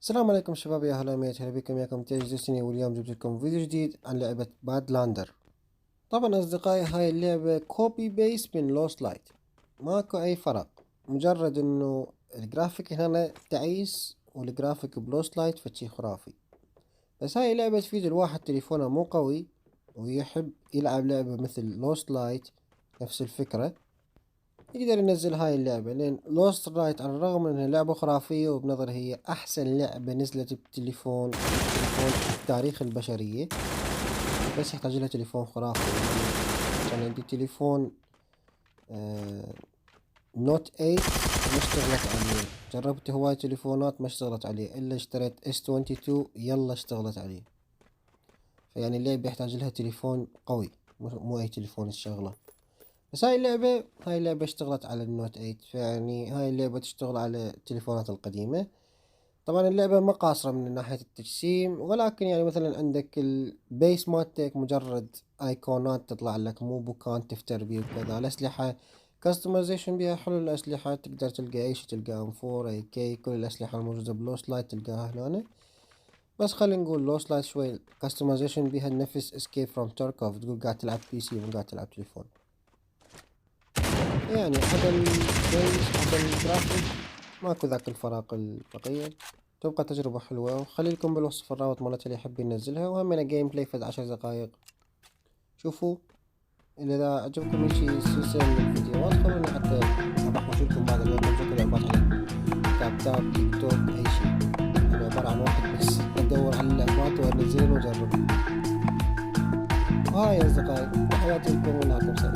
السلام عليكم شباب، يا هلا ميت، هلا بكم، ياكم تيج ديستني. واليوم جبت لكم فيديو جديد عن لعبة بادلاندر. طبعا أصدقائي، هاي اللعبة كوبي بيست من لوست لايت، ماكو أي فرق، مجرد إنه الجرافيك هنا تعيس والجرافيك بلوست لايت فشي خرافي. بس هاي اللعبة تفيد الواحد تليفونه مو قوي ويحب يلعب لعبة مثل لوست لايت، نفس الفكرة، يقدر ينزل هاي اللعبة. لأن لوست رايت على الرغم من انها لعبة خرافية وبنظري هي احسن لعبة نزلت تليفون في تاريخ البشرية، بس يحتاج لها تليفون خرافي. يعني كان عندي تليفون نوت 8 ما اشتغلت عليه، جربت هواي تليفونات ما اشتغلت عليه، الا اشتريت اس 22 يلا اشتغلت عليه. فيعني اللعبة يحتاج لها تليفون قوي، مو اي تليفون تشغله. بس هاي اللعبة اشتغلت على النوت 8، فيعني هاي اللعبة تشتغل على التليفونات القديمة. طبعا اللعبة ما قاصرة من ناحية التجسيم، ولكن يعني مثلا عندك البيس مالتك مجرد ايقونات تطلع لك، مو بوكان تفتر بيه وكذا. الأسلحة كاستمايزيشن بيها حلو، الأسلحة تقدر تلقى اي شي، تلقى ام 4 اي كي، كل الأسلحة الموجودة بلوست لايت تلقاها هنا. بس خلينا نقول لوست لايت شوي كاستمايزيشن بيها نفس اسكيب فروم تاركوف، تقول قاعد تلعب بي سي مو قاعد تلعب تليفون. يعني حتى البيس حتى الجرافيك ماكو ذاك الفراق البقية. تبقى تجربة حلوة، وخليلكم بالوصف الرابط مالتها اللي يحب ينزلها، وهم جيم بلاي فد 10 دقايق. شوفوا، إذا عجبكم هالشي سلسلة من الفيديوهات خلوني حتى أبحوش لكم بعد اليوم ننزل لعبات على تاب تيك توك أي شي. أنا عبارة عن واحد بس أدور على اللعبات وأنزلها وأجرب. وهاي يا أصدقائي، تحياتي لكم ونهاركم سعيد.